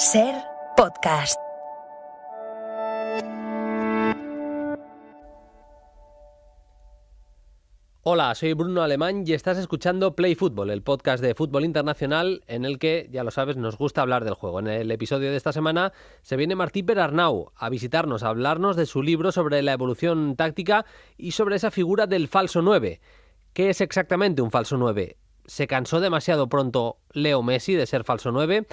Ser Podcast. Hola, soy Bruno Alemán y estás escuchando Play Fútbol, el podcast de fútbol internacional en el que, ya lo sabes, nos gusta hablar del juego. En el episodio de esta semana se viene Martí Perarnau a visitarnos, a hablarnos de su libro sobre la evolución táctica y sobre esa figura del falso 9. ¿Qué es exactamente un falso 9? ¿Se cansó demasiado pronto Leo Messi de ser falso 9?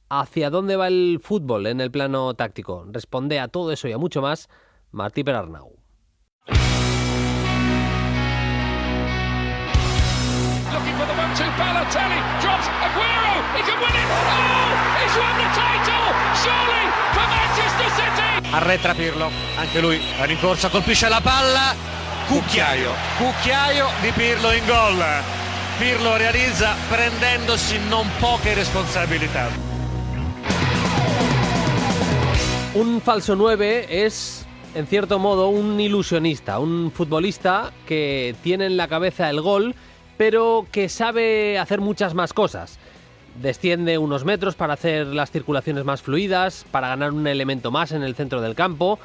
¿Hacia dónde va el fútbol en el plano táctico? Responde a todo eso y a mucho más Martí Perarnau. Balotelli drops Aguero, he can win it, oh, he's won the title, surely for Manchester City! Arretra Pirlo, anche lui la rincorsa, colpisce la palla, cucchiaio di Pirlo in gol. Pirlo realizza prendendosi non poche responsabilità. Un falso 9 es, en cierto modo, un ilusionista, un futbolista que tiene en la cabeza el gol, pero que sabe hacer muchas más cosas. Desciende unos metros para hacer las circulaciones más fluidas, para ganar un elemento más en el centro del campo,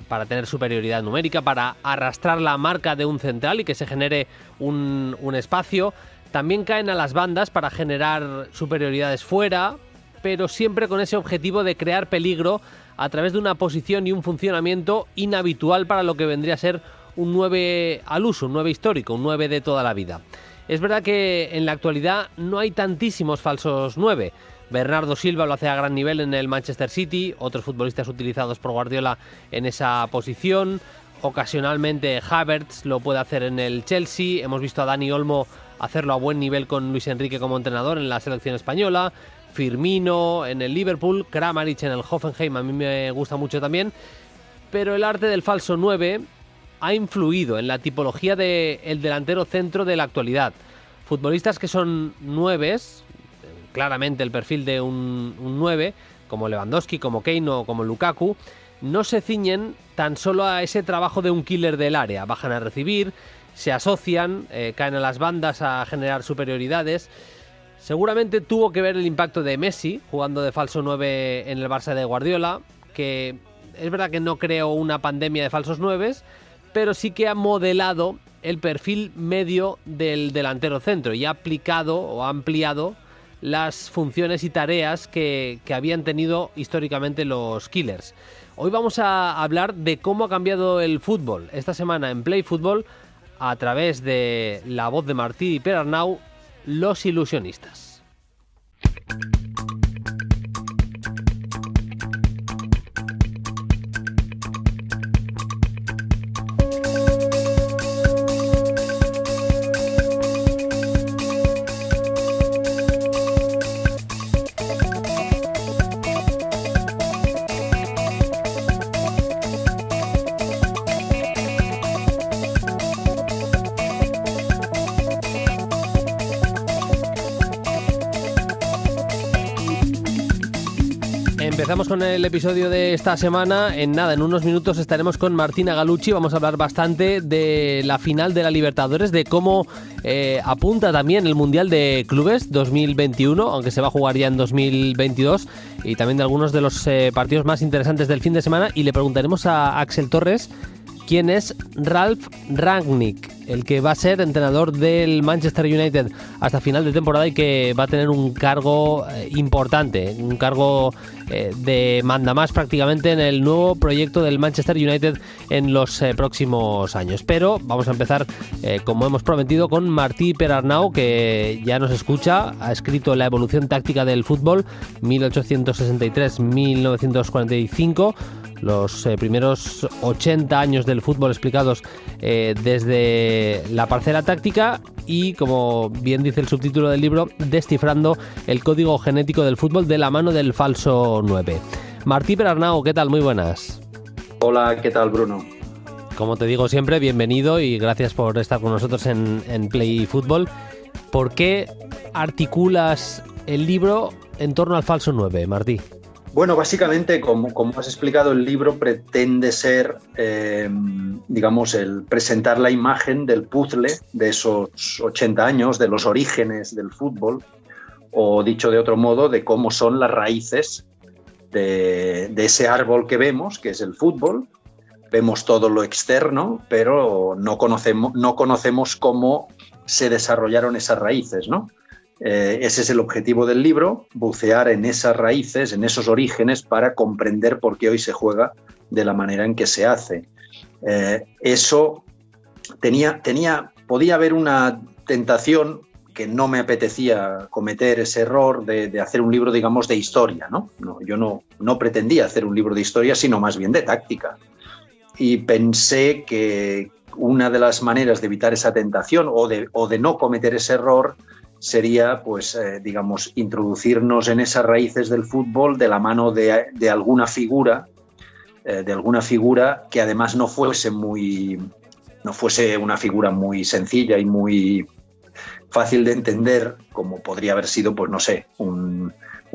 para tener superioridad numérica, para arrastrar la marca de un central y que se genere un espacio. También caen a las bandas para generar superioridades fuera, pero siempre con ese objetivo de crear peligro a través de una posición y un funcionamiento inhabitual para lo que vendría a ser un 9 al uso, un 9 histórico, un 9 de toda la vida. Es verdad que en la actualidad no hay tantísimos falsos 9. Bernardo Silva lo hace a gran nivel en el Manchester City, otros futbolistas utilizados por Guardiola en esa posición. Ocasionalmente Havertz lo puede hacer en el Chelsea. Hemos visto a Dani Olmo hacerlo a buen nivel con Luis Enrique como entrenador en la selección española. Firmino en el Liverpool, Kramaric en el Hoffenheim, a mí me gusta mucho también. Pero el arte del falso 9 ha influido en la tipología del delantero centro de la actualidad. Futbolistas que son 9s, claramente el perfil de un 9, como Lewandowski, como Kane o como Lukaku, no se ciñen tan solo a ese trabajo de un killer del área. Bajan a recibir, se asocian, caen a las bandas a generar superioridades. Seguramente tuvo que ver el impacto de Messi jugando de falso 9 en el Barça de Guardiola, que es verdad que no creó una pandemia de falsos 9s, pero sí que ha modelado el perfil medio del delantero centro y ha aplicado o ha ampliado las funciones y tareas que habían tenido históricamente los killers. Hoy vamos a hablar de cómo ha cambiado el fútbol esta semana en Play Fútbol a través de la voz de Martí Perarnau, los ilusionistas. Empezamos con el episodio de esta semana. En unos minutos estaremos con Martina Galucci. Vamos a hablar bastante de la final de la Libertadores, de cómo apunta también el Mundial de Clubes 2021, aunque se va a jugar ya en 2022, y también de algunos de los partidos más interesantes del fin de semana. Y le preguntaremos a Axel Torres quién es Ralf Rangnick, el que va a ser entrenador del Manchester United hasta final de temporada y que va a tener un cargo importante, un cargo de mandamás prácticamente en el nuevo proyecto del Manchester United en los próximos años. Pero vamos a empezar, como hemos prometido, con Martí Perarnau, que ya nos escucha. Ha escrito La evolución táctica del fútbol 1863-1945, los primeros 80 años del fútbol explicados desde la parcela táctica y, como bien dice el subtítulo del libro, descifrando el código genético del fútbol de la mano del falso 9. Martí Perarnau, ¿qué tal? Muy buenas. Hola, ¿qué tal, Bruno? Como te digo siempre, bienvenido y gracias por estar con nosotros en Play Fútbol. ¿Por qué articulas el libro en torno al falso 9, Martí? Bueno, básicamente, como has explicado, el libro pretende ser, el presentar la imagen del puzzle de esos 80 años, de los orígenes del fútbol, o dicho de otro modo, de cómo son las raíces de ese árbol que vemos, que es el fútbol. Vemos todo lo externo, pero no conocemos cómo se desarrollaron esas raíces, ¿no? Ese es el objetivo del libro, bucear en esas raíces, en esos orígenes, para comprender por qué hoy se juega de la manera en que se hace. Eso podía haber una tentación, que no me apetecía cometer ese error de hacer un libro, digamos, de historia, ¿no? Yo no pretendía hacer un libro de historia, sino más bien de táctica. Y pensé que una de las maneras de evitar esa tentación o de no cometer ese error sería, pues, digamos, introducirnos en esas raíces del fútbol de la mano de alguna figura, que además no fuese una figura muy sencilla y muy fácil de entender, como podría haber sido, pues no sé, un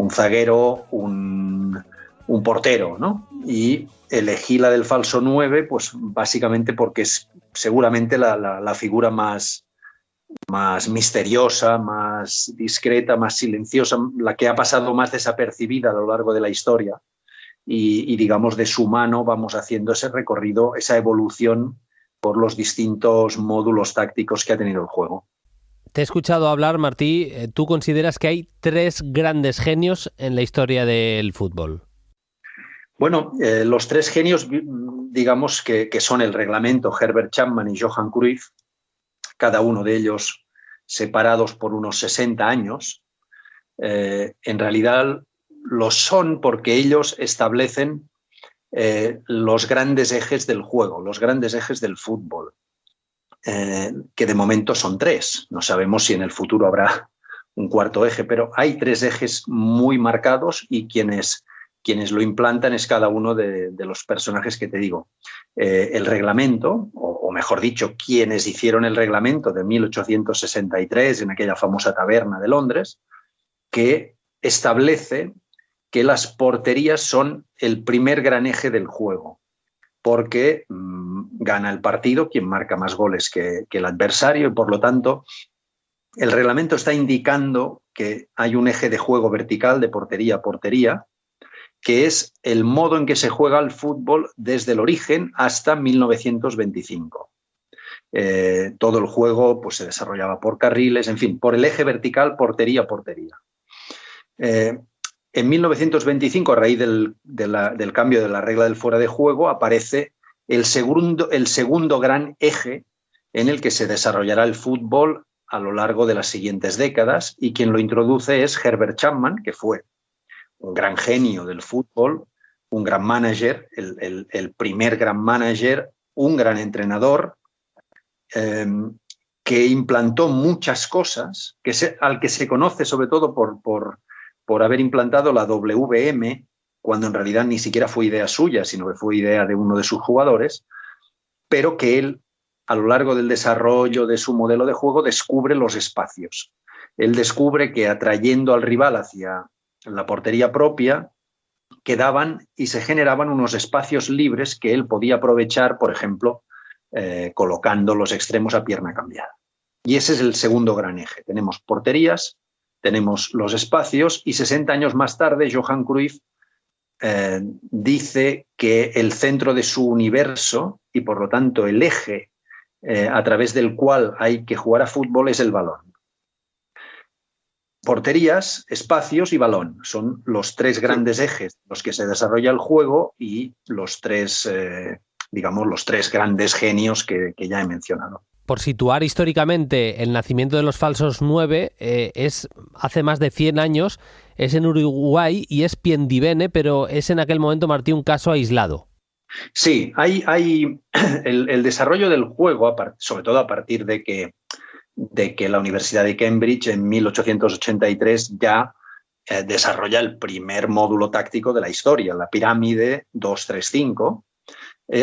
zaguero, un portero, ¿no? Y elegí la del falso 9, pues básicamente porque es seguramente la figura más misteriosa, más discreta, más silenciosa, la que ha pasado más desapercibida a lo largo de la historia. Y digamos, de su mano vamos haciendo ese recorrido, esa evolución por los distintos módulos tácticos que ha tenido el juego. Te he escuchado hablar, Martí. ¿Tú consideras que hay 3 grandes genios en la historia del fútbol? Bueno, los 3 genios, digamos, que son el reglamento, Herbert Chapman y Johan Cruyff, cada uno de ellos separados por unos 60 años. En realidad lo son porque ellos establecen los grandes ejes del juego, los grandes ejes del fútbol, que de momento son 3. No sabemos si en el futuro habrá un cuarto eje, pero hay 3 ejes muy marcados, y quienes lo implantan es cada uno de los personajes que te digo. El reglamento, o mejor dicho, quienes hicieron el reglamento de 1863 en aquella famosa taberna de Londres, que establece que las porterías son el primer gran eje del juego, porque gana el partido quien marca más goles que el adversario, y por lo tanto el reglamento está indicando que hay un eje de juego vertical de portería a portería, que es el modo en que se juega el fútbol desde el origen hasta 1925. Todo el juego, pues, se desarrollaba por carriles, en fin, por el eje vertical, portería a portería. En 1925, a raíz del cambio de la regla del fuera de juego, aparece el segundo gran eje en el que se desarrollará el fútbol a lo largo de las siguientes décadas, y quien lo introduce es Herbert Chapman, que fue un gran genio del fútbol, un gran manager, el primer gran manager, un gran entrenador, que implantó muchas cosas, al que se conoce sobre todo por haber implantado la WM, cuando en realidad ni siquiera fue idea suya, sino que fue idea de uno de sus jugadores, pero que él, a lo largo del desarrollo de su modelo de juego, descubre los espacios. Él descubre que atrayendo al rival hacia la portería propia, quedaban y se generaban unos espacios libres que él podía aprovechar, por ejemplo, colocando los extremos a pierna cambiada. Y ese es el segundo gran eje. Tenemos porterías, tenemos los espacios, y 60 años más tarde Johan Cruyff dice que el centro de su universo, y por lo tanto el eje a través del cual hay que jugar a fútbol, es el balón. Porterías, espacios y balón son los 3 grandes ejes en los que se desarrolla el juego, y los 3 grandes genios que ya he mencionado. Por situar históricamente el nacimiento de los falsos 9, es hace más de 100 años, es en Uruguay y es Piendibene, pero es en aquel momento, Martí, un caso aislado. Sí, hay el desarrollo del juego, sobre todo a partir de que la Universidad de Cambridge en 1883 ya desarrolla el primer módulo táctico de la historia, la pirámide 2-3-5.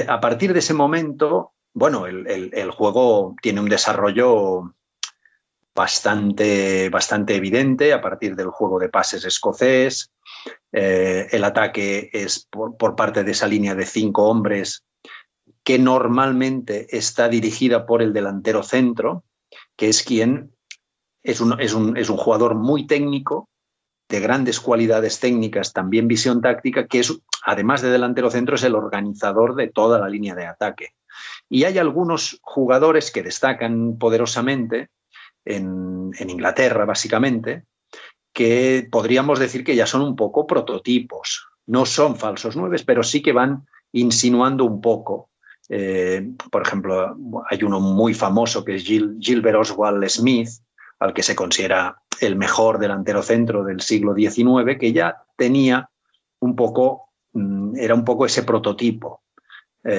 A partir de ese momento, bueno, el juego tiene un desarrollo bastante evidente a partir del juego de pases escocés. El ataque es por parte de esa línea de 5 hombres, que normalmente está dirigida por el delantero centro, que es quien es un jugador muy técnico, de grandes cualidades técnicas, también visión táctica, que es, además de delantero centro, es el organizador de toda la línea de ataque. Y hay algunos jugadores que destacan poderosamente en Inglaterra, básicamente, que podríamos decir que ya son un poco prototipos. No son falsos nueves, pero sí que van insinuando un poco. Por ejemplo, hay uno muy famoso que es Gilbert Oswald Smith, al que se considera el mejor delantero centro del siglo XIX, que ya tenía un poco, era un poco ese prototipo.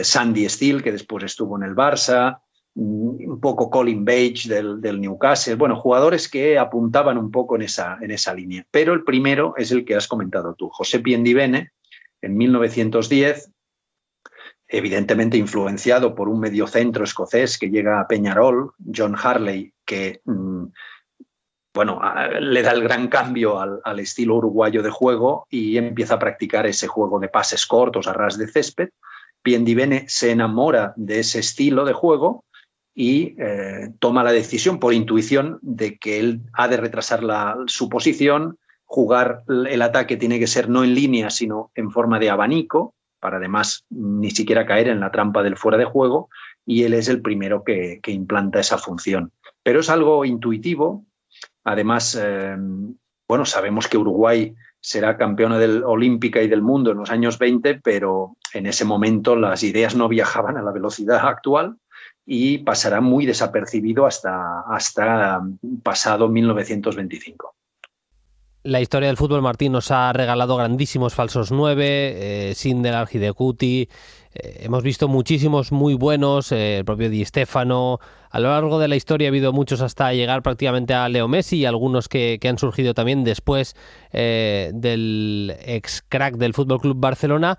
Sandy Steele, que después estuvo en el Barça, un poco Colin Bache del Newcastle, bueno, jugadores que apuntaban un poco en esa línea. Pero el primero es el que has comentado tú, José Piendivene, en 1910, evidentemente influenciado por un mediocentro escocés que llega a Peñarol, John Harley, que le da el gran cambio al estilo uruguayo de juego y empieza a practicar ese juego de pases cortos a ras de césped. Piendivene se enamora de ese estilo de juego y toma la decisión por intuición de que él ha de retrasar su posición, jugar el ataque tiene que ser no en línea, sino en forma de abanico, para además ni siquiera caer en la trampa del fuera de juego, y él es el primero que implanta esa función. Pero es algo intuitivo. Además, sabemos que Uruguay será campeona olímpica y del mundo en los años 20, pero en ese momento las ideas no viajaban a la velocidad actual y pasará muy desapercibido hasta pasado 1925. La historia del fútbol, Martín, nos ha regalado grandísimos falsos 9, Sindelar, Hidekuti, hemos visto muchísimos muy buenos, el propio Di Stéfano. A lo largo de la historia ha habido muchos hasta llegar prácticamente a Leo Messi y algunos que han surgido también después del ex crack del Fútbol Club Barcelona.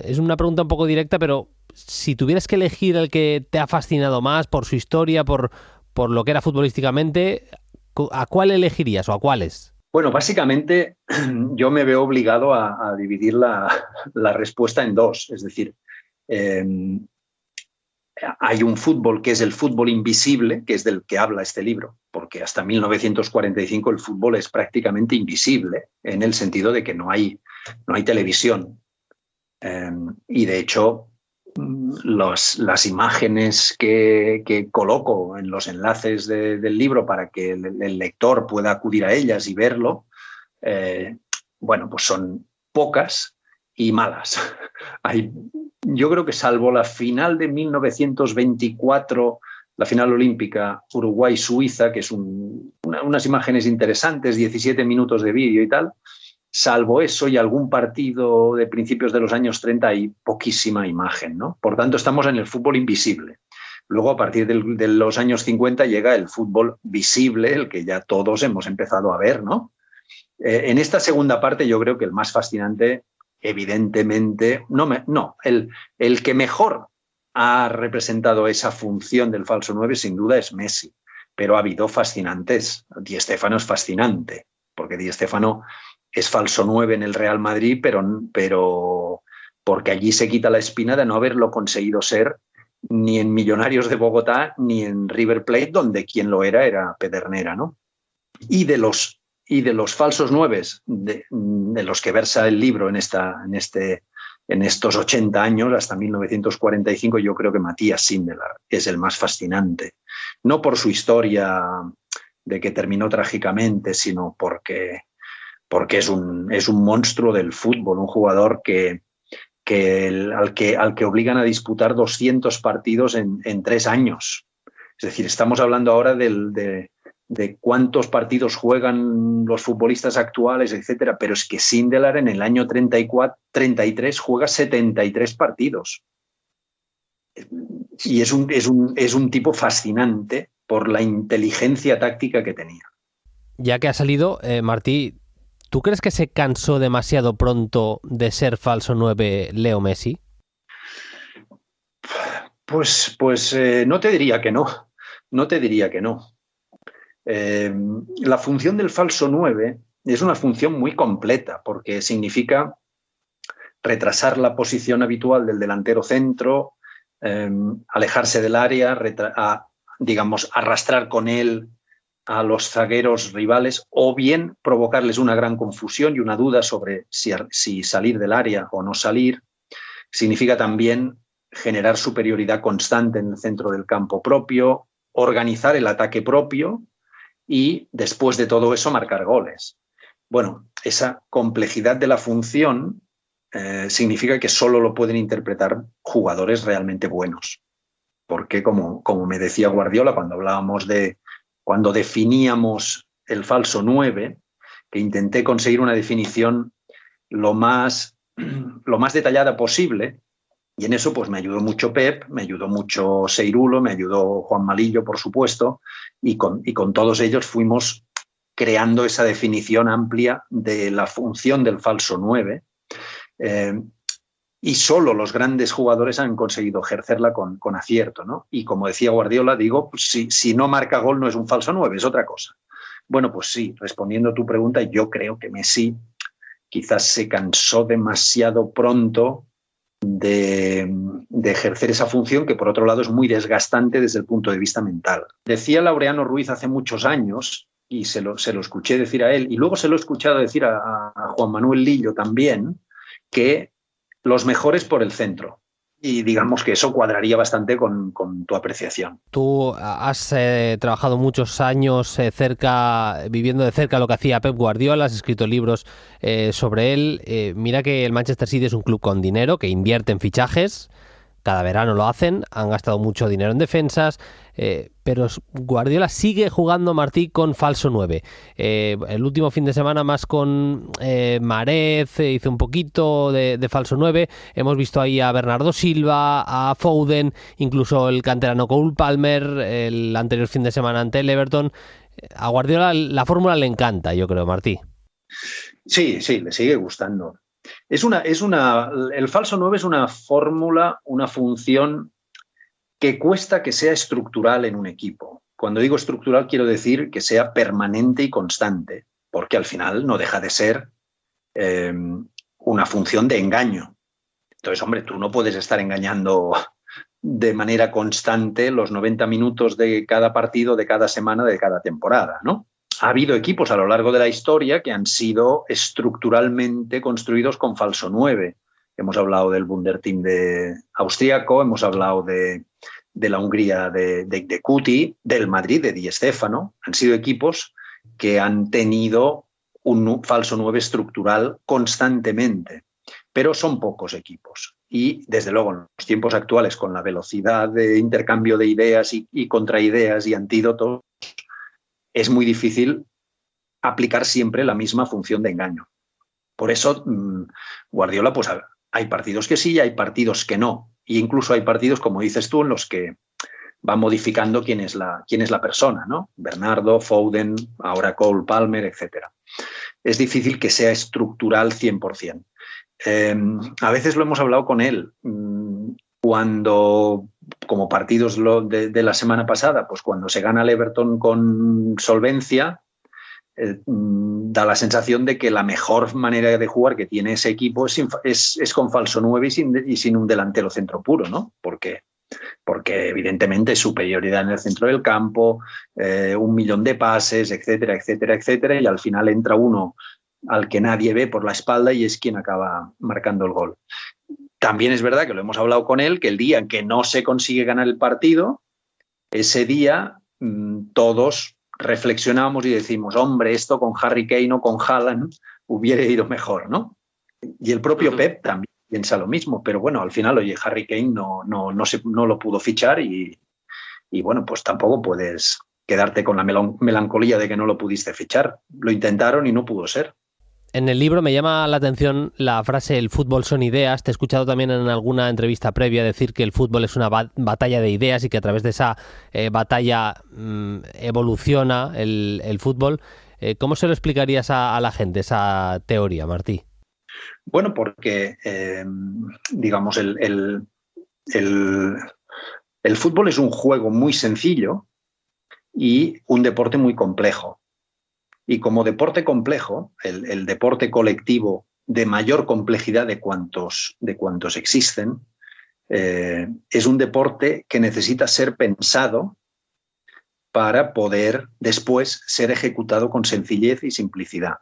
Es una pregunta un poco directa, pero si tuvieras que elegir el que te ha fascinado más por su historia, por lo que era futbolísticamente, ¿a cuál elegirías o a cuáles? Bueno, básicamente yo me veo obligado a dividir la respuesta en dos. Es decir, hay un fútbol que es el fútbol invisible, que es del que habla este libro, porque hasta 1945 el fútbol es prácticamente invisible, en el sentido de que no hay televisión. Y de hecho, las imágenes que coloco en los enlaces del libro para que el lector pueda acudir a ellas y verlo, pues son pocas y malas. Yo creo que salvo la final de 1924, la final olímpica Uruguay-Suiza, que es unas imágenes interesantes, 17 minutos de vídeo y tal, salvo eso y algún partido de principios de los años 30 hay poquísima imagen, ¿no? Por tanto, estamos en el fútbol invisible. Luego, a partir de los años 50 llega el fútbol visible, el que ya todos hemos empezado a ver, ¿no? En esta segunda parte yo creo que el más fascinante, evidentemente, el que mejor ha representado esa función del falso 9 sin duda es Messi, pero ha habido fascinantes. Di Stéfano es fascinante, porque Di Stéfano es falso 9 en el Real Madrid, pero porque allí se quita la espina de no haberlo conseguido ser ni en Millonarios de Bogotá ni en River Plate, donde quien lo era Pedernera, ¿no? Y de los falsos 9 de los que versa el libro en estos 80 años, hasta 1945, yo creo que Matías Sindelar es el más fascinante. No por su historia de que terminó trágicamente, sino porque es un monstruo del fútbol, un jugador al que obligan a disputar 200 partidos en 3 años. Es decir, estamos hablando ahora de cuántos partidos juegan los futbolistas actuales, etcétera, pero es que Sindelar en el año 33 juega 73 partidos. Y es un tipo fascinante por la inteligencia táctica que tenía. Ya que ha salido, Martí, ¿tú crees que se cansó demasiado pronto de ser falso 9 Leo Messi? Pues no te diría que no. No te diría que no. La función del falso 9 es una función muy completa porque significa retrasar la posición habitual del delantero centro, alejarse del área, arrastrar con él a los zagueros rivales o bien provocarles una gran confusión y una duda sobre si salir del área o no salir. Significa también generar superioridad constante en el centro del campo propio, organizar el ataque propio y, después de todo eso, marcar goles. Bueno, esa complejidad de la función significa que solo lo pueden interpretar jugadores realmente buenos. Porque, como me decía Guardiola cuando definíamos el falso 9, que intenté conseguir una definición lo más detallada posible, y en eso pues me ayudó mucho Pep, me ayudó mucho Seirulo, me ayudó Juan Malillo, por supuesto, y con todos ellos fuimos creando esa definición amplia de la función del falso 9, y solo los grandes jugadores han conseguido ejercerla con acierto, ¿no? Y como decía Guardiola, digo, pues si no marca gol no es un falso 9, es otra cosa. Bueno, pues sí, respondiendo a tu pregunta, yo creo que Messi quizás se cansó demasiado pronto de ejercer esa función, que por otro lado es muy desgastante desde el punto de vista mental. Decía Laureano Ruiz hace muchos años, y se lo escuché decir a él, y luego se lo he escuchado decir a Juan Manuel Lillo también, que los mejores por el centro. Y digamos que eso cuadraría bastante con tu apreciación. Tú has trabajado muchos años viviendo de cerca lo que hacía Pep Guardiola, has escrito libros sobre él. Mira que el Manchester City es un club con dinero, que invierte en fichajes. Cada verano lo hacen, han gastado mucho dinero en defensas, pero Guardiola sigue jugando, Martí, con falso 9. El último fin de semana más con Mahrez, hizo un poquito de falso 9. Hemos visto ahí a Bernardo Silva, a Foden, incluso el canterano Cole Palmer, el anterior fin de semana ante el Everton. A Guardiola la fórmula le encanta, yo creo, Martí. Sí, le sigue gustando. El falso 9 es una fórmula, una función que cuesta que sea estructural en un equipo. Cuando digo estructural quiero decir que sea permanente y constante, porque al final no deja de ser una función de engaño. Entonces, hombre, tú no puedes estar engañando de manera constante los 90 minutos de cada partido, de cada semana, de cada temporada, ¿no? Ha habido equipos a lo largo de la historia que han sido estructuralmente construidos con falso 9. Hemos hablado del Wunderteam de austríaco, hemos hablado de la Hungría de Cuti, del Madrid de Di Stéfano. Han sido equipos que han tenido un falso 9 estructural constantemente, pero son pocos equipos. Y desde luego en los tiempos actuales, con la velocidad de intercambio de ideas y contraideas y antídotos, es muy difícil aplicar siempre la misma función de engaño. Por eso, Guardiola, pues hay partidos que sí y hay partidos que no. E incluso hay partidos, como dices tú, en los que va modificando quién es la persona, ¿no? Bernardo, Foden, ahora Cole Palmer, etc. Es difícil que sea estructural 100%. A veces lo hemos hablado con él. Cuando, como partidos de la semana pasada, pues cuando se gana el Everton con solvencia, da la sensación de que la mejor manera de jugar que tiene ese equipo es con falso 9 y sin un delantero centro puro, ¿no? Porque evidentemente superioridad en el centro del campo, 1.000.000 de pases, etcétera, etcétera, etcétera, y al final entra uno al que nadie ve por la espalda y es quien acaba marcando el gol. También es verdad que lo hemos hablado con él, que el día en que no se consigue ganar el partido, ese día todos reflexionamos y decimos, hombre, esto con Harry Kane o con Haaland hubiera ido mejor, ¿no? Y el propio Pep también piensa lo mismo, pero bueno, al final, oye, Harry Kane no lo pudo fichar y bueno, pues tampoco puedes quedarte con la melancolía de que no lo pudiste fichar. Lo intentaron y no pudo ser. En el libro me llama la atención la frase "el fútbol son ideas". Te he escuchado también en alguna entrevista previa decir que el fútbol es una batalla de ideas y que a través de esa batalla evoluciona el fútbol. ¿Cómo se lo explicarías a la gente esa teoría, Martí? Bueno, porque digamos el fútbol es un juego muy sencillo y un deporte muy complejo. Y como deporte complejo, el deporte colectivo de mayor complejidad de cuantos existen, es un deporte que necesita ser pensado para poder después ser ejecutado con sencillez y simplicidad.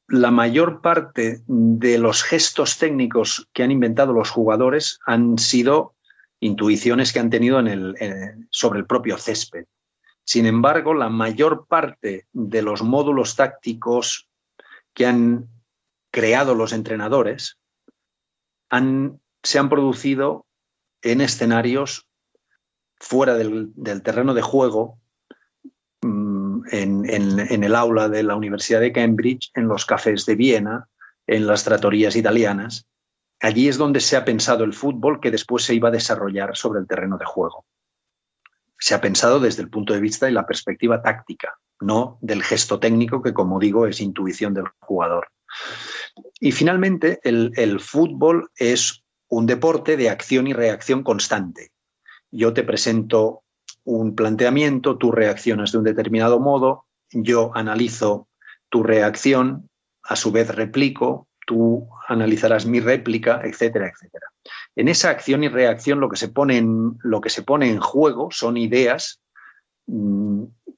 La mayor parte de los gestos técnicos que han inventado los jugadores han sido intuiciones que han tenido sobre el propio césped. Sin embargo, la mayor parte de los módulos tácticos que han creado los entrenadores se han producido en escenarios fuera del terreno de juego, en el aula de la Universidad de Cambridge, en los cafés de Viena, en las trattorias italianas. Allí es donde se ha pensado el fútbol que después se iba a desarrollar sobre el terreno de juego. Se ha pensado desde el punto de vista y la perspectiva táctica, no del gesto técnico que, como digo, es intuición del jugador. Y finalmente, el fútbol es un deporte de acción y reacción constante. Yo te presento un planteamiento, tú reaccionas de un determinado modo, yo analizo tu reacción, a su vez replico, tú analizarás mi réplica, etcétera, etcétera. En esa acción y reacción lo que se pone en juego son ideas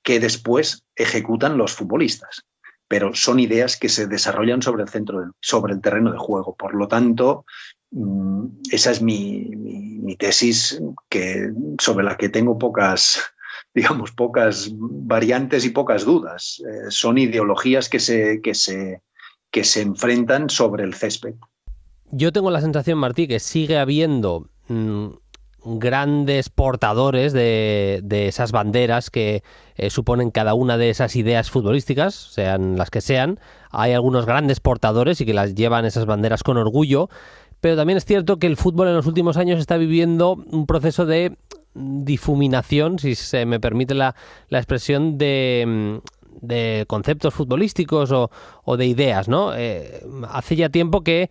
que después ejecutan los futbolistas, pero son ideas que se desarrollan sobre el terreno de juego. Por lo tanto, esa es mi tesis, sobre la que tengo pocas variantes y pocas dudas. Son ideologías que se enfrentan sobre el césped. Yo tengo la sensación, Martí, que sigue habiendo grandes portadores de esas banderas que suponen cada una de esas ideas futbolísticas, sean las que sean. Hay algunos grandes portadores y que las llevan esas banderas con orgullo, pero también es cierto que el fútbol en los últimos años está viviendo un proceso de difuminación, si se me permite la expresión, de conceptos futbolísticos o de ideas, ¿no? Hace ya tiempo que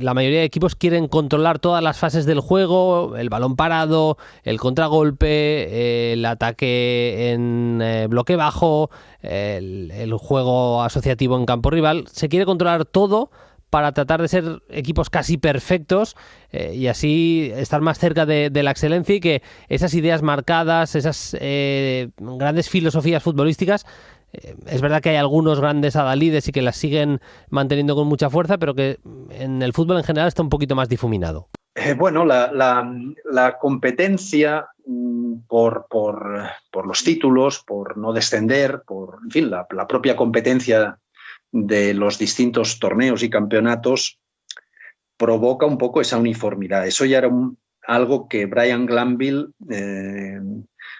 la mayoría de equipos quieren controlar todas las fases del juego, el balón parado, el contragolpe, el ataque en bloque bajo, el juego asociativo en campo rival. Se quiere controlar todo para tratar de ser equipos casi perfectos y así estar más cerca de la excelencia, y que esas ideas marcadas, esas grandes filosofías futbolísticas, es verdad que hay algunos grandes adalides y que las siguen manteniendo con mucha fuerza, pero que en el fútbol en general está un poquito más difuminado. Bueno, la competencia por los títulos, por no descender, en fin, la propia competencia de los distintos torneos y campeonatos provoca un poco esa uniformidad. Eso ya era algo que Brian Glanville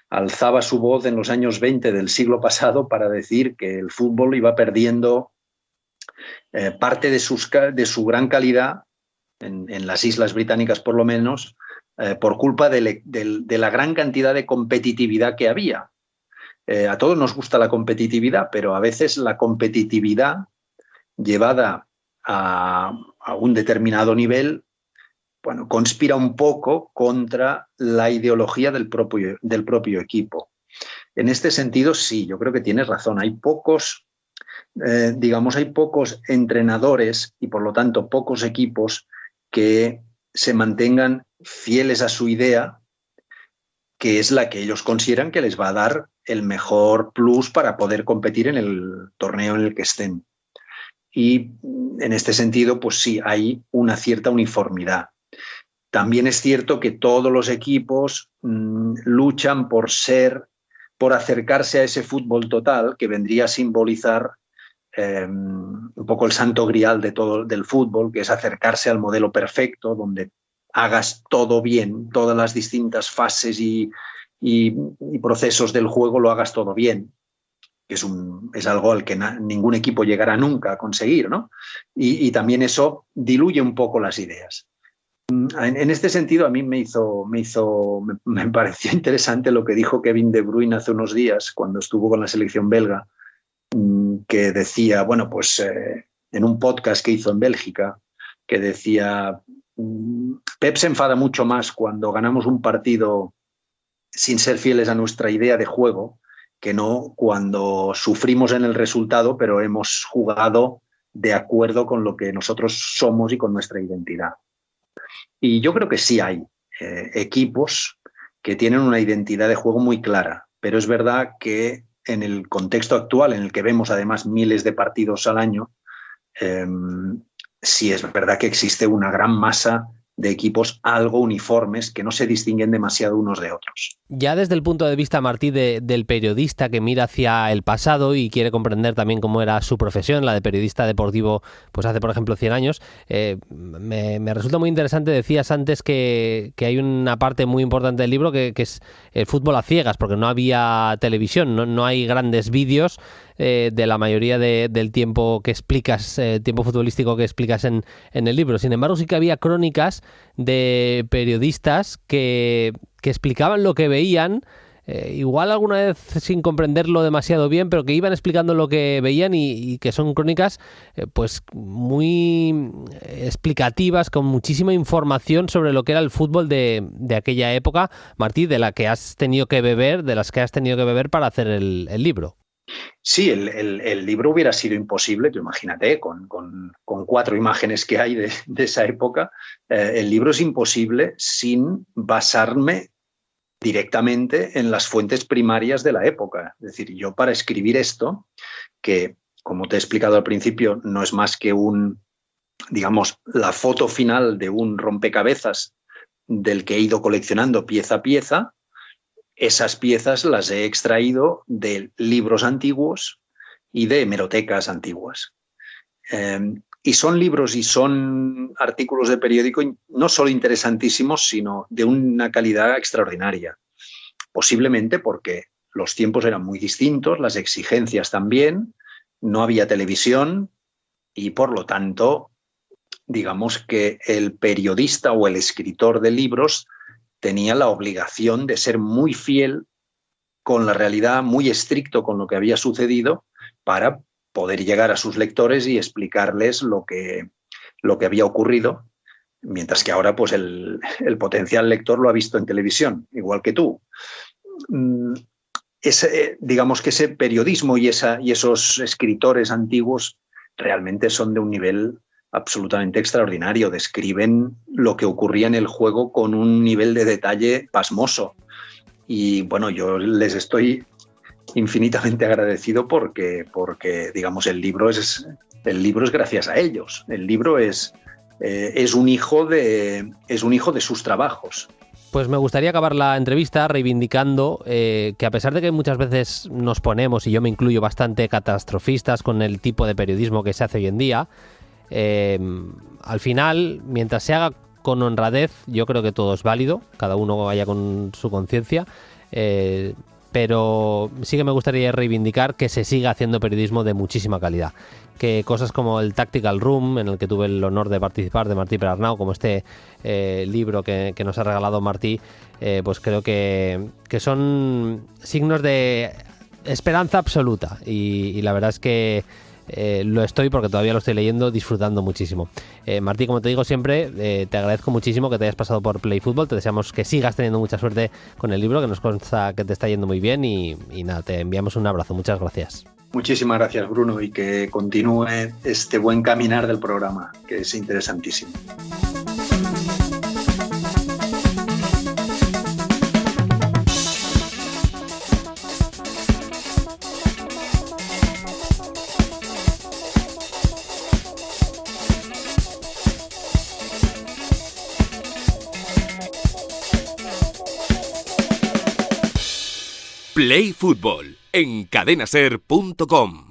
alzaba su voz en los años 20 del siglo pasado para decir que el fútbol iba perdiendo parte de su gran calidad, en las Islas Británicas por lo menos, por culpa de la gran cantidad de competitividad que había. A todos nos gusta la competitividad, pero a veces la competitividad llevada a un determinado nivel, bueno, conspira un poco contra la ideología del propio equipo. En este sentido, sí, yo creo que tienes razón. Hay pocos entrenadores y, por lo tanto, pocos equipos que se mantengan fieles a su idea, que es la que ellos consideran que les va a dar el mejor plus para poder competir en el torneo en el que estén. Y en este sentido, pues sí, hay una cierta uniformidad. También es cierto que todos los equipos luchan por acercarse a ese fútbol total, que vendría a simbolizar un poco el santo grial del fútbol, que es acercarse al modelo perfecto, donde hagas todo bien, todas las distintas fases y procesos del juego lo hagas todo bien, que es algo al que ningún equipo llegará nunca a conseguir, ¿no? Y también eso diluye un poco las ideas. En este sentido, a mí me pareció interesante lo que dijo Kevin De Bruyne hace unos días cuando estuvo con la selección belga, que decía, bueno, pues en un podcast que hizo en Bélgica, que decía: Pep se enfada mucho más cuando ganamos un partido sin ser fieles a nuestra idea de juego que no cuando sufrimos en el resultado, pero hemos jugado de acuerdo con lo que nosotros somos y con nuestra identidad. Y yo creo que sí hay equipos que tienen una identidad de juego muy clara, pero es verdad que en el contexto actual, en el que vemos además miles de partidos al año, sí es verdad que existe una gran masa de equipos algo uniformes que no se distinguen demasiado unos de otros. Ya desde el punto de vista, Martí, del periodista que mira hacia el pasado y quiere comprender también cómo era su profesión, la de periodista deportivo, pues hace, por ejemplo, 100 años, me resulta muy interesante. Decías antes que hay una parte muy importante del libro que es el fútbol a ciegas, porque no había televisión, no hay grandes vídeos de la mayoría del tiempo que explicas, tiempo futbolístico que explicas en el libro. Sin embargo, sí que había crónicas de periodistas que explicaban lo que veían, igual alguna vez sin comprenderlo demasiado bien, pero que iban explicando lo que veían y que son crónicas pues muy explicativas, con muchísima información sobre lo que era el fútbol de aquella época, Martí, de la que has tenido que beber, para hacer el libro. Sí, el libro hubiera sido imposible, tú imagínate, con 4 imágenes que hay de esa época, el libro es imposible sin basarme directamente en las fuentes primarias de la época. Es decir, yo para escribir esto, que como te he explicado al principio, no es más que la foto final de un rompecabezas del que he ido coleccionando pieza a pieza. Esas piezas las he extraído de libros antiguos y de hemerotecas antiguas. Y son libros y son artículos de periódico no solo interesantísimos, sino de una calidad extraordinaria. Posiblemente porque los tiempos eran muy distintos, las exigencias también, no había televisión y, por lo tanto, digamos que el periodista o el escritor de libros tenía la obligación de ser muy fiel con la realidad, muy estricto con lo que había sucedido para poder llegar a sus lectores y explicarles lo que había ocurrido, mientras que ahora pues el potencial lector lo ha visto en televisión, igual que tú. Digamos que ese periodismo y esos escritores antiguos realmente son de un nivel absolutamente extraordinario. Describen lo que ocurría en el juego con un nivel de detalle pasmoso. Y bueno, yo les estoy infinitamente agradecido porque digamos, el libro es gracias a ellos. El libro es un hijo de sus trabajos. Pues me gustaría acabar la entrevista reivindicando que, a pesar de que muchas veces nos ponemos, y yo me incluyo, bastante catastrofistas con el tipo de periodismo que se hace hoy en día, al final, mientras se haga con honradez, yo creo que todo es válido, cada uno vaya con su conciencia, pero sí que me gustaría reivindicar que se siga haciendo periodismo de muchísima calidad, que cosas como el Tactical Room, en el que tuve el honor de participar, de Martí Perarnau, como este libro que nos ha regalado Martí, pues creo que son signos de esperanza absoluta, y la verdad es que lo estoy, porque todavía lo estoy leyendo, disfrutando muchísimo. Martí, como te digo siempre, te agradezco muchísimo que te hayas pasado por Play Fútbol. Te deseamos que sigas teniendo mucha suerte con el libro, que nos consta que te está yendo muy bien, y nada, te enviamos un abrazo. Muchas gracias. Muchísimas gracias, Bruno, y que continúe este buen caminar del programa, que es interesantísimo. Play Fútbol en cadenaser.com.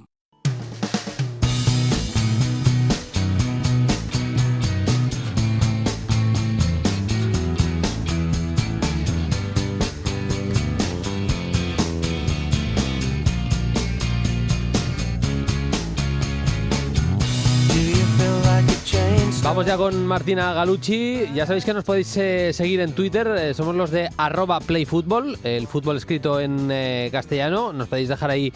Vamos ya con Martina Galucci. Ya sabéis que nos podéis seguir en Twitter. Somos los de @playfutbol, el fútbol escrito en castellano. Nos podéis dejar ahí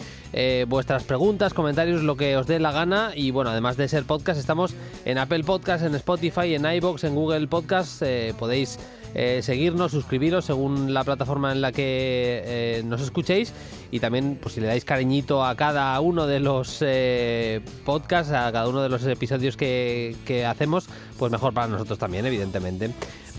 vuestras preguntas, comentarios, lo que os dé la gana. Y bueno, además de ser podcast, estamos en Apple Podcast, en Spotify, en iVoox, en Google Podcast. Podéis seguirnos, suscribiros según la plataforma en la que nos escuchéis. Y también, pues si le dais cariñito a cada uno de los podcasts, a cada uno de los episodios que hacemos, pues mejor para nosotros también, evidentemente.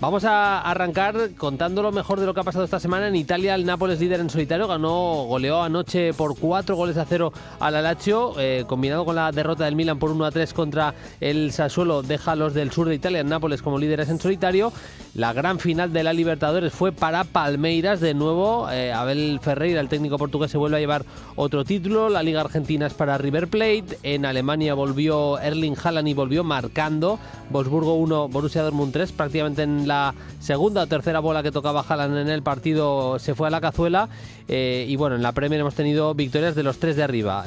Vamos a arrancar contando lo mejor de lo que ha pasado esta semana. En Italia, el Nápoles, líder en solitario, goleó anoche por 4-0 al Lazio, combinado con la derrota del Milan por 1-3 contra el Sassuolo, deja a los del sur de Italia, el Nápoles, como líderes en solitario. La gran final de la Libertadores fue para Palmeiras, de nuevo. Abel Ferreira, el técnico portugués, se vuelve a llevar otro título. La Liga Argentina es para River Plate. En Alemania volvió Erling Haaland y volvió marcando. Wolfsburgo 1, Borussia Dortmund 3, prácticamente en la segunda o tercera bola que tocaba Haaland en el partido se fue a la cazuela. Y bueno, en la Premier hemos tenido victorias de los tres de arriba.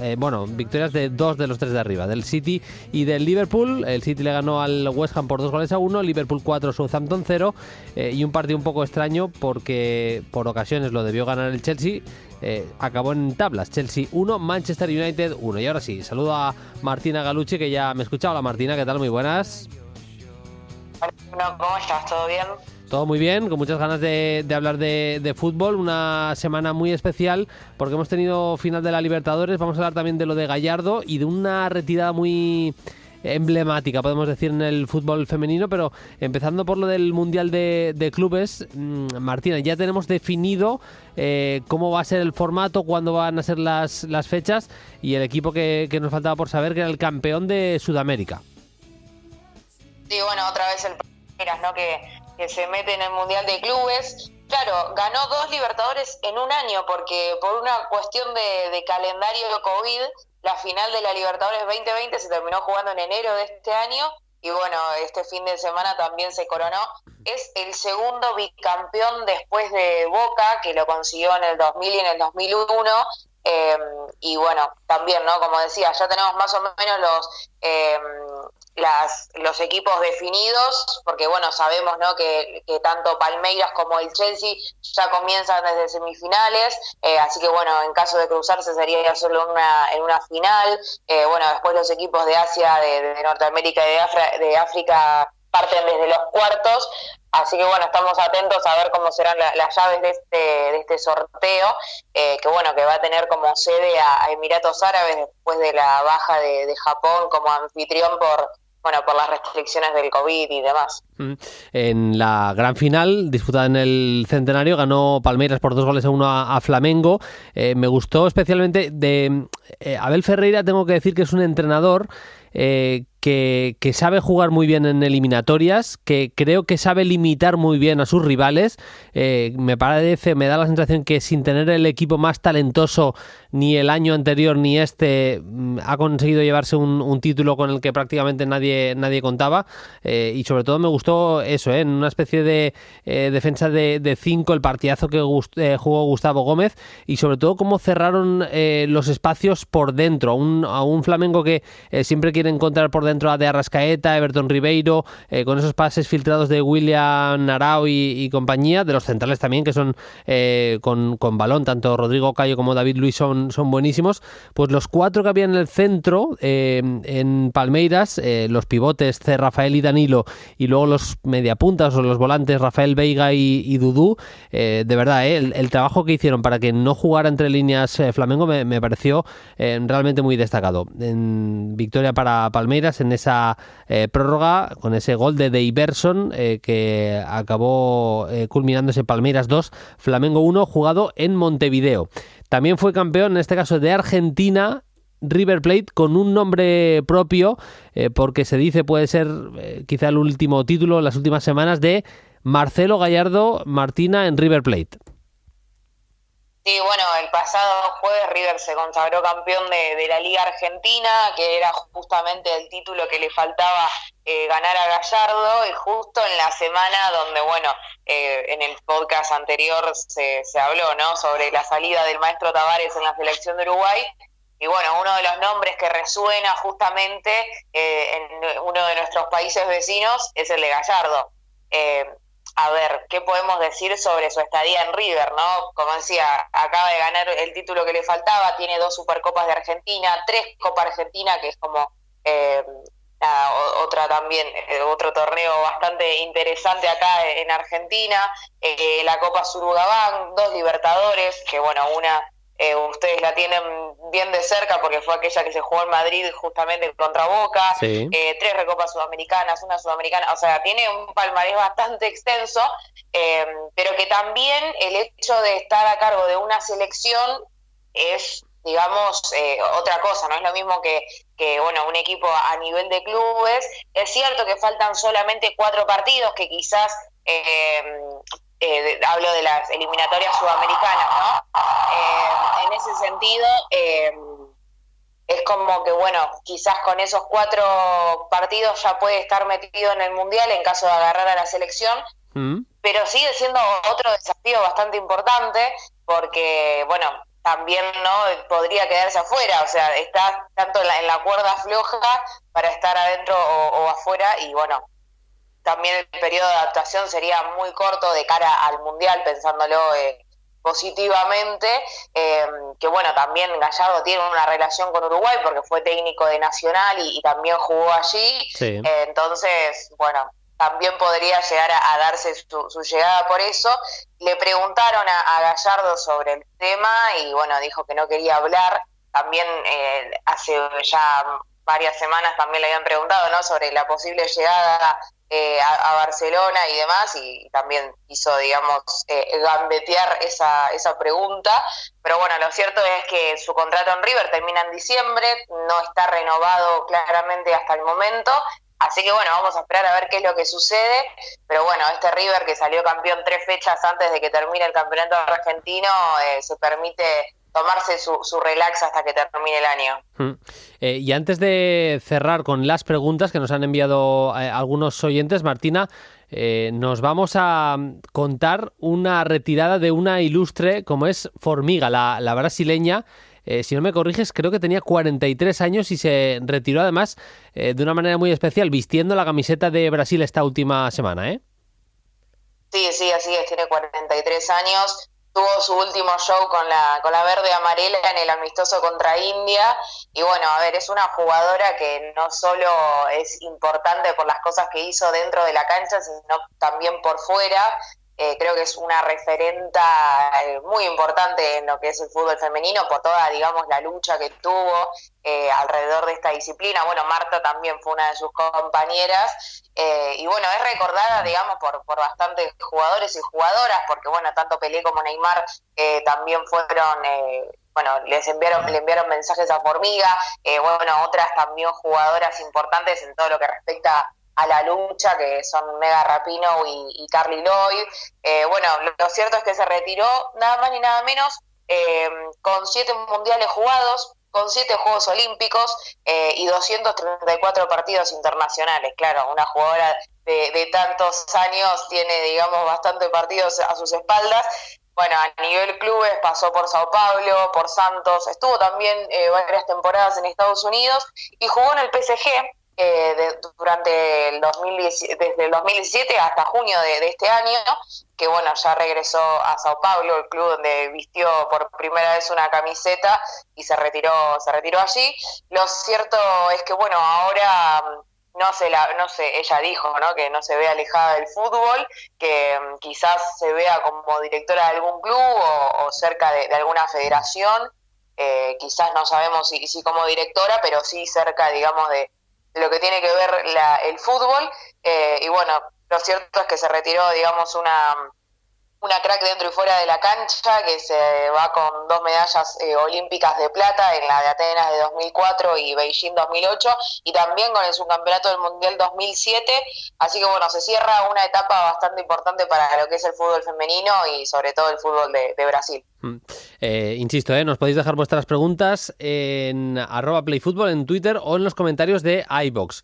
Victorias de 2 de los 3 de arriba, del City y del Liverpool. El City le ganó al West Ham por 2-1, Liverpool 4, Southampton 0. Y un partido un poco extraño porque por ocasiones lo debió ganar el Chelsea. Acabó en tablas, Chelsea 1, Manchester United 1. Y ahora sí, saludo a Martina Galucci, que ya me escucha. Hola Martina, ¿qué tal? Muy buenas. Bueno, ¿cómo estás? ¿Todo bien? Todo muy bien, con muchas ganas de hablar de fútbol. Una semana muy especial porque hemos tenido final de la Libertadores. Vamos a hablar también de lo de Gallardo y de una retirada muy emblemática, podemos decir, en el fútbol femenino. Pero empezando por lo del Mundial de Clubes, Martina, ya tenemos definido cómo va a ser el formato, cuándo van a ser las fechas, y el equipo que nos faltaba por saber, que era el campeón de Sudamérica. Sí, bueno, otra vez el Palmeiras, ¿no? Que se mete en el Mundial de Clubes. Claro, ganó 2 Libertadores en un año porque por una cuestión de calendario de COVID, la final de la Libertadores 2020 se terminó jugando en enero de este año y bueno, este fin de semana también se coronó. Es el segundo bicampeón después de Boca, que lo consiguió en el 2000 y en el 2001. Y bueno, también, ¿no? Como decía, ya tenemos más o menos los equipos definidos, porque bueno, sabemos, ¿no? que tanto Palmeiras como el Chelsea ya comienzan desde semifinales, así que bueno, en caso de cruzarse sería solo en una final. Bueno, después los equipos de Asia, de Norteamérica y de África parten desde los cuartos. Así que bueno, estamos atentos a ver cómo serán las llaves de este sorteo, que bueno, que va a tener como sede a Emiratos Árabes después de la baja de Japón como anfitrión por las restricciones del COVID y demás. En la gran final, disputada en el Centenario, ganó Palmeiras por 2-1 a Flamengo. Me gustó especialmente de Abel Ferreira. Tengo que decir que es un entrenador que sabe jugar muy bien en eliminatorias, que creo que sabe limitar muy bien a sus rivales. Me da la sensación que sin tener el equipo más talentoso ni el año anterior ni este, ha conseguido llevarse un título con el que prácticamente nadie contaba. Y sobre todo me gustó eso, en una especie de defensa de 5, el partidazo que jugó Gustavo Gómez, y sobre todo cómo cerraron los espacios por dentro a un Flamengo que siempre quiere encontrar por dentro a De Arrascaeta, Everton Ribeiro, con esos pases filtrados de William Arao y compañía, de los centrales también, que son con balón, tanto Rodrigo Cayo como David Luiz son buenísimos. Pues los 4 que había en el centro, en Palmeiras, los pivotes C. Rafael y Danilo, y luego los mediapuntas o los volantes Rafael Veiga y Dudú, de verdad, el trabajo que hicieron para que no jugara entre líneas Flamengo me pareció realmente muy destacado. En victoria para Palmeiras en esa prórroga, con ese gol de Iverson, que acabó culminándose Palmeiras 2, Flamengo 1, jugado en Montevideo. También fue campeón, en este caso de Argentina, River Plate, con un nombre propio, porque se dice puede ser quizá el último título en las últimas semanas de Marcelo Gallardo, Martina, en River Plate. Sí, bueno, el pasado jueves River se consagró campeón de la Liga Argentina, que era justamente el título que le faltaba ganar a Gallardo, y justo en la semana donde, bueno, en el podcast anterior se habló, ¿no?, sobre la salida del maestro Tavares en la selección de Uruguay. Y bueno, uno de los nombres que resuena justamente en uno de nuestros países vecinos es el de Gallardo. A ver, ¿qué podemos decir sobre su estadía en River, no? Como decía, acaba de ganar el título que le faltaba, tiene 2 Supercopas de Argentina, 3 Copa Argentina, que es como otro torneo bastante interesante acá en Argentina, la Copa Surugabán, 2 Libertadores, que bueno, una ustedes la tienen bien de cerca porque fue aquella que se jugó en Madrid justamente contra Boca, Sí. 3 recopas sudamericanas, una sudamericana, o sea, tiene un palmarés bastante extenso, pero que también el hecho de estar a cargo de una selección es, digamos, otra cosa, no es lo mismo que bueno, un equipo a nivel de clubes. Es cierto que faltan solamente 4 partidos, que quizás hablo de las eliminatorias sudamericanas, ¿no? En ese sentido, es como que, bueno, quizás con esos 4 partidos ya puede estar metido en el Mundial en caso de agarrar a la selección, pero sigue siendo otro desafío bastante importante porque, bueno, también no podría quedarse afuera, o sea, está tanto en la cuerda floja para estar adentro o afuera, y bueno, también el periodo de adaptación sería muy corto de cara al Mundial, pensándolo positivamente, que bueno, también Gallardo tiene una relación con Uruguay porque fue técnico de Nacional y también jugó allí, Sí. Entonces, bueno, también podría llegar a darse su llegada por eso. Le preguntaron a Gallardo sobre el tema y bueno, dijo que no quería hablar. También hace ya varias semanas también le habían preguntado, ¿no?, sobre la posible llegada a Barcelona y demás, y también hizo, digamos, gambetear esa pregunta. Pero bueno, lo cierto es que su contrato en River termina en diciembre, no está renovado claramente hasta el momento. Así que bueno, vamos a esperar a ver qué es lo que sucede, pero bueno, este River que salió campeón 3 fechas antes de que termine el campeonato argentino, se permite tomarse su relax hasta que termine el año. Y antes de cerrar con las preguntas que nos han enviado algunos oyentes, Martina, nos vamos a contar una retirada de una ilustre como es Formiga, la brasileña. Si no me corriges, creo que tenía 43 años y se retiró además de una manera muy especial, vistiendo la camiseta de Brasil esta última semana, ¿eh? Sí, así es, tiene 43 años. Tuvo su último show con la verde amarela en el amistoso contra India. Y bueno, a ver, es una jugadora que no solo es importante por las cosas que hizo dentro de la cancha, sino también por fuera. Creo que es una referenta muy importante en lo que es el fútbol femenino por toda, digamos, la lucha que tuvo alrededor de esta disciplina. Bueno, Marta también fue una de sus compañeras y bueno, es recordada, digamos, por bastantes jugadores y jugadoras, porque bueno, tanto Pelé como Neymar también fueron... bueno, le enviaron mensajes a Formiga, bueno, otras también jugadoras importantes en todo lo que respecta a la lucha, que son Megan Rapinoe y Carly Lloyd. Bueno, lo cierto es que se retiró nada más ni nada menos con 7 mundiales jugados, con 7 Juegos Olímpicos y 234 partidos internacionales. Claro, una jugadora de tantos años tiene, digamos, bastante partidos a sus espaldas. Bueno, a nivel clubes pasó por Sao Paulo, por Santos, estuvo también varias temporadas en Estados Unidos y jugó en el PSG durante el 2017, desde el 2017 hasta junio de este año, que bueno, ya regresó a Sao Paulo, el club donde vistió por primera vez una camiseta y se retiró allí. Lo cierto es que bueno, ahora no sé, ella dijo, ¿no?, que no se ve alejada del fútbol, que quizás se vea como directora de algún club o cerca de alguna federación, quizás no sabemos si como directora, pero sí cerca, digamos, de lo que tiene que ver el fútbol, y bueno, lo cierto es que se retiró, digamos, una crack dentro y fuera de la cancha, que se va con 2 medallas olímpicas de plata en la de Atenas de 2004 y Beijing 2008, y también con el subcampeonato del Mundial 2007, así que bueno, se cierra una etapa bastante importante para lo que es el fútbol femenino y sobre todo el fútbol de Brasil. Insisto, nos podéis dejar vuestras preguntas en @playfutbol en Twitter o en los comentarios de iVoox.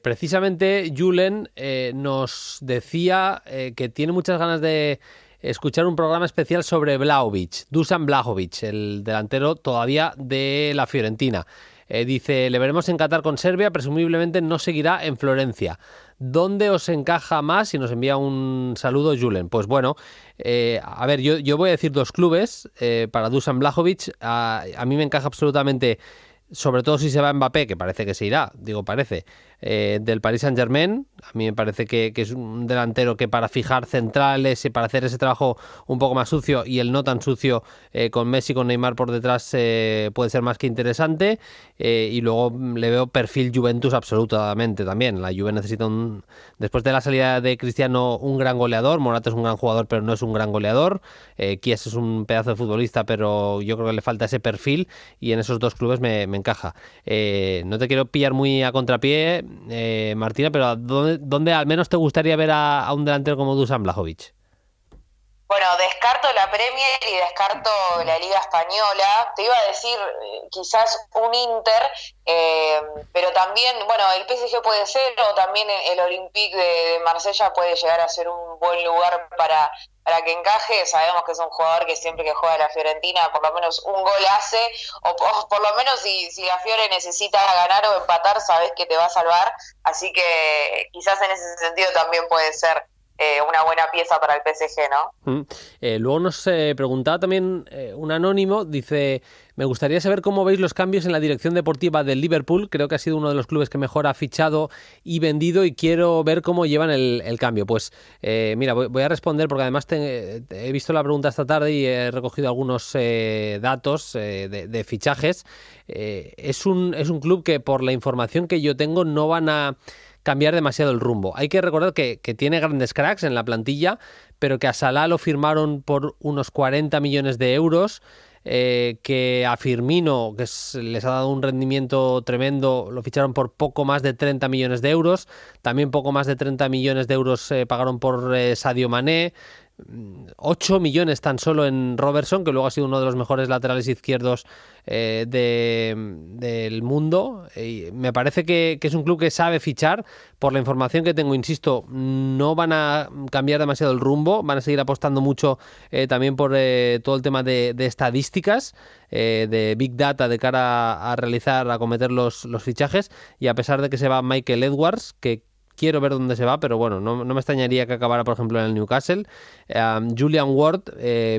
Precisamente Julen nos decía que tiene muchas ganas de escuchar un programa especial sobre Vlahovic, Dusan Vlahovic, el delantero todavía de la Fiorentina. Dice, le veremos en Qatar con Serbia, presumiblemente no seguirá en Florencia. ¿Dónde os encaja más? Y nos envía un saludo Julen. Pues bueno, a ver, yo voy a decir 2 clubes para Dusan Vlahovic. A mí me encaja absolutamente, sobre todo si se va Mbappé, que parece que se irá, digo parece, del Paris Saint-Germain. A mí me parece que es un delantero que para fijar centrales y para hacer ese trabajo un poco más sucio y el no tan sucio con Messi, con Neymar por detrás puede ser más que interesante. Y luego le veo perfil Juventus absolutamente también. La Juve necesita después de la salida de Cristiano, un gran goleador. Morata es un gran jugador, pero no es un gran goleador. Chiesa es un pedazo de futbolista, pero yo creo que le falta ese perfil y en esos dos clubes me encaja. No te quiero pillar muy a contrapié, Martina, pero ¿dónde al menos te gustaría ver a un delantero como Dusan Vlahovic? Bueno, descarto la Premier y descarto la Liga Española. Te iba a decir quizás un Inter, pero también, bueno, el PSG puede ser, o también el Olympique de Marsella puede llegar a ser un buen lugar para que encaje. Sabemos que es un jugador que siempre que juega la Fiorentina por lo menos un gol hace, o por lo menos si la Fiore necesita ganar o empatar, sabes que te va a salvar. Así que quizás en ese sentido también puede ser una buena pieza para el PSG, ¿no? Luego nos preguntaba también un anónimo, dice: me gustaría saber cómo veis los cambios en la dirección deportiva del Liverpool. Creo que ha sido uno de los clubes que mejor ha fichado y vendido y quiero ver cómo llevan el cambio. Pues mira, voy a responder porque además he visto la pregunta esta tarde y he recogido algunos datos de fichajes. Es un club que, por la información que yo tengo, no van a cambiar demasiado el rumbo. Hay que recordar que tiene grandes cracks en la plantilla, pero que a Salah lo firmaron por unos 40 millones de euros, que a Firmino, les ha dado un rendimiento tremendo, lo ficharon por poco más de 30 millones de euros. También poco más de 30 millones de euros pagaron por Sadio Mané. 8 millones tan solo en Robertson, que luego ha sido uno de los mejores laterales izquierdos del mundo. Y me parece que es un club que sabe fichar. Por la información que tengo, insisto, no van a cambiar demasiado el rumbo, van a seguir apostando mucho también por todo el tema de estadísticas, de Big Data, de cara a cometer los fichajes. Y a pesar de que se va Michael Edwards, que quiero ver dónde se va, pero bueno, no me extrañaría que acabara, por ejemplo, en el Newcastle. Julian Ward,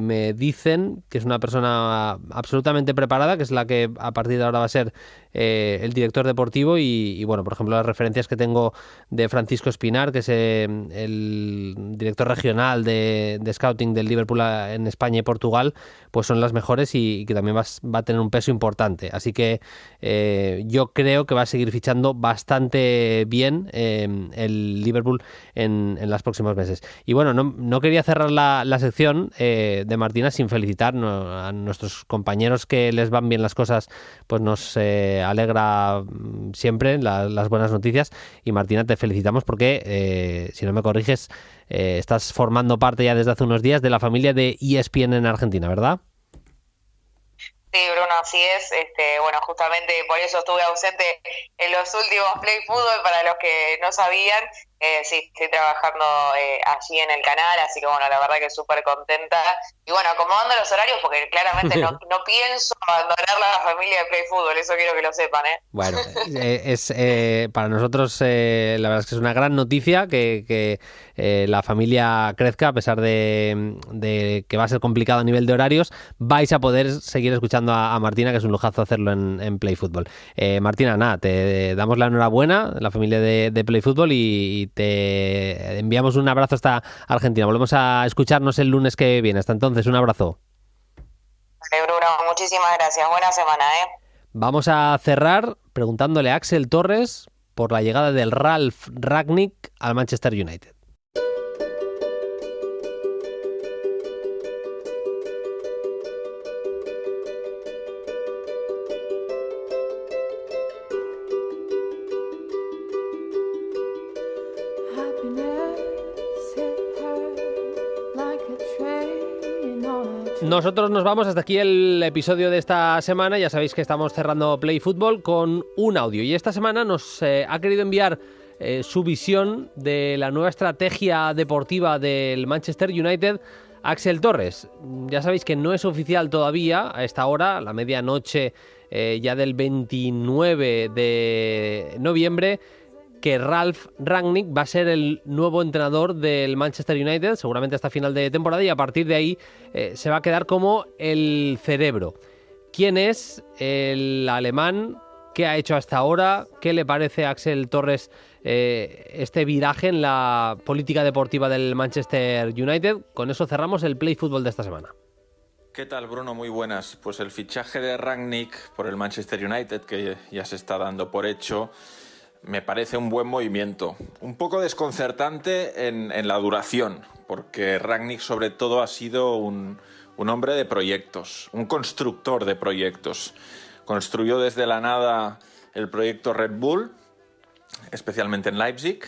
me dicen que es una persona absolutamente preparada, que es la que a partir de ahora va a ser el director deportivo y bueno, por ejemplo, las referencias que tengo de Francisco Espinar, que es el director regional de scouting del Liverpool en España y Portugal, pues son las mejores y que también va a tener un peso importante. Así que yo creo que va a seguir fichando bastante bien el Liverpool en los próximos meses. Y bueno, no quería cerrar la sección de Martina sin felicitar a nuestros compañeros, que les van bien las cosas, pues nos alegra siempre las buenas noticias. Y Martina, te felicitamos porque, si no me corriges, estás formando parte ya desde hace unos días de la familia de ESPN en Argentina, ¿verdad? Sí, Bruno, así es. Bueno, justamente por eso estuve ausente en los últimos Play Fútbol. Para los que no sabían, sí, estoy trabajando allí en el canal, así que bueno, la verdad que súper contenta. Y bueno, acomodando los horarios, porque claramente no pienso abandonar la familia de Play Fútbol, eso quiero que lo sepan, ¿eh? Bueno, es para nosotros la verdad es que es una gran noticia que la familia crezca, a pesar de que va a ser complicado a nivel de horarios. Vais a poder seguir escuchando a Martina, que es un lujazo hacerlo en Play Fútbol. Martina, nada, te damos la enhorabuena, la familia de Play Fútbol, y te enviamos un abrazo hasta Argentina. Volvemos a escucharnos el lunes que viene. Hasta entonces, un abrazo. Bruno, muchísimas gracias. Buena semana, ¿eh? Vamos a cerrar preguntándole a Axel Torres por la llegada del Ralf Rangnick al Manchester United. Nosotros nos vamos, hasta aquí el episodio de esta semana. Ya sabéis que estamos cerrando Play Fútbol con un audio, y esta semana nos ha querido enviar su visión de la nueva estrategia deportiva del Manchester United Axel Torres. Ya sabéis que no es oficial todavía a esta hora, a la medianoche ya del 29 de noviembre, que Ralf Rangnick va a ser el nuevo entrenador del Manchester United, seguramente hasta final de temporada, y a partir de ahí se va a quedar como el cerebro. ¿Quién es el alemán qué ha hecho hasta ahora, qué le parece a Axel Torres este viraje en la política deportiva del Manchester United. Con eso cerramos el Play Fútbol de esta semana. ¿Qué tal, Bruno? Muy buenas. Pues el fichaje de Rangnick por el Manchester United, que ya se está dando por hecho, me parece un buen movimiento. Un poco desconcertante en la duración, porque Rangnick sobre todo ha sido un hombre de proyectos, un constructor de proyectos. Construyó desde la nada el proyecto Red Bull, especialmente en Leipzig,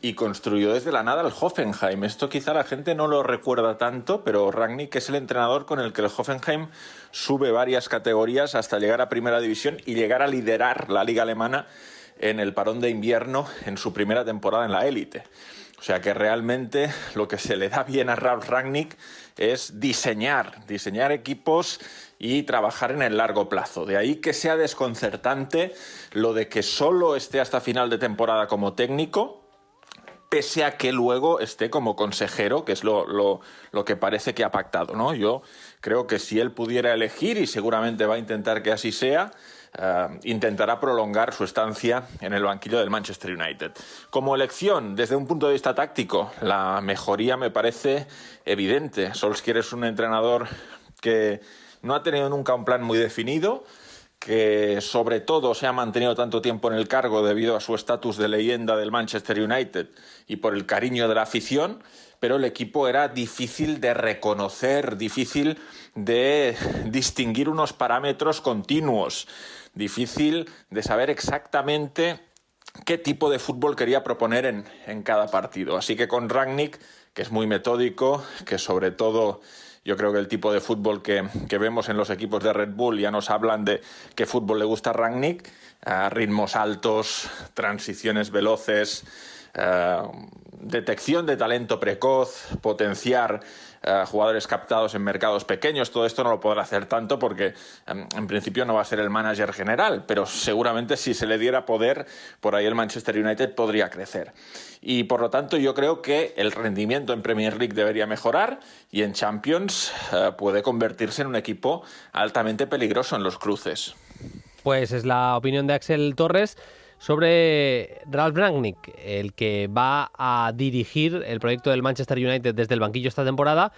y construyó desde la nada el Hoffenheim. Esto quizá la gente no lo recuerda tanto, pero Rangnick es el entrenador con el que el Hoffenheim sube varias categorías hasta llegar a Primera División y llegar a liderar la liga alemana en el parón de invierno en su primera temporada en la élite. O sea que realmente lo que se le da bien a Ralf Rangnick es diseñar equipos y trabajar en el largo plazo. De ahí que sea desconcertante lo de que solo esté hasta final de temporada como técnico, pese a que luego esté como consejero, que es lo que parece que ha pactado, ¿no? Yo creo que si él pudiera elegir, y seguramente va a intentar que así sea, intentará prolongar su estancia en el banquillo del Manchester United. Como elección, desde un punto de vista táctico, la mejoría me parece evidente. Solskjaer es un entrenador que no ha tenido nunca un plan muy definido, que sobre todo se ha mantenido tanto tiempo en el cargo debido a su estatus de leyenda del Manchester United y por el cariño de la afición, pero el equipo era difícil de reconocer, difícil de distinguir unos parámetros continuos, difícil de saber exactamente qué tipo de fútbol quería proponer en cada partido. Así que con Rangnick, que es muy metódico, que sobre todo yo creo que el tipo de fútbol que vemos en los equipos de Red Bull ya nos hablan de qué fútbol le gusta a Rangnick, ritmos altos, transiciones veloces, detección de talento precoz, potenciar jugadores captados en mercados pequeños. Todo esto no lo podrá hacer tanto porque en principio no va a ser el manager general, pero seguramente si se le diera poder, por ahí el Manchester United podría crecer. Y por lo tanto yo creo que el rendimiento en Premier League debería mejorar y en Champions puede convertirse en un equipo altamente peligroso en los cruces. Pues es la opinión de Axel Torres sobre Ralf Rangnick, el que va a dirigir el proyecto del Manchester United desde el banquillo esta temporada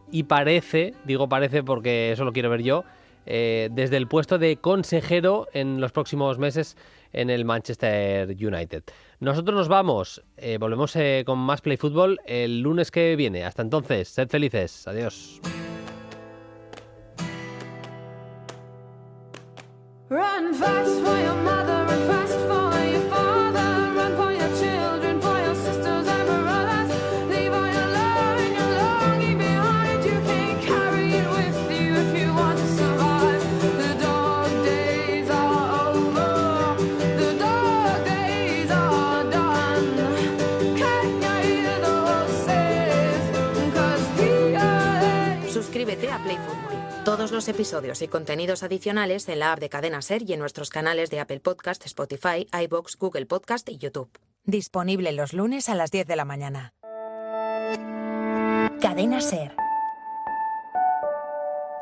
y parece, digo parece porque eso lo quiero ver yo, desde el puesto de consejero en los próximos meses en el Manchester United. Nosotros nos vamos, volvemos con más Play Fútbol el lunes que viene. Hasta entonces, sed felices, adiós. Run fast for your mother, run fast for your father, run for your children, for your sisters and brothers. Leave all your love and your longing behind. You can't carry it with you if you want to survive. The dog days are over, the dog days are done. Can you hear the voices? 'Cause we are... Suscríbete a Play Fútbol. Todos los episodios y contenidos adicionales en la app de Cadena Ser y en nuestros canales de Apple Podcast, Spotify, iVoox, Google Podcast y YouTube. Disponible los lunes a las 10 de la mañana. Cadena Ser.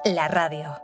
La radio.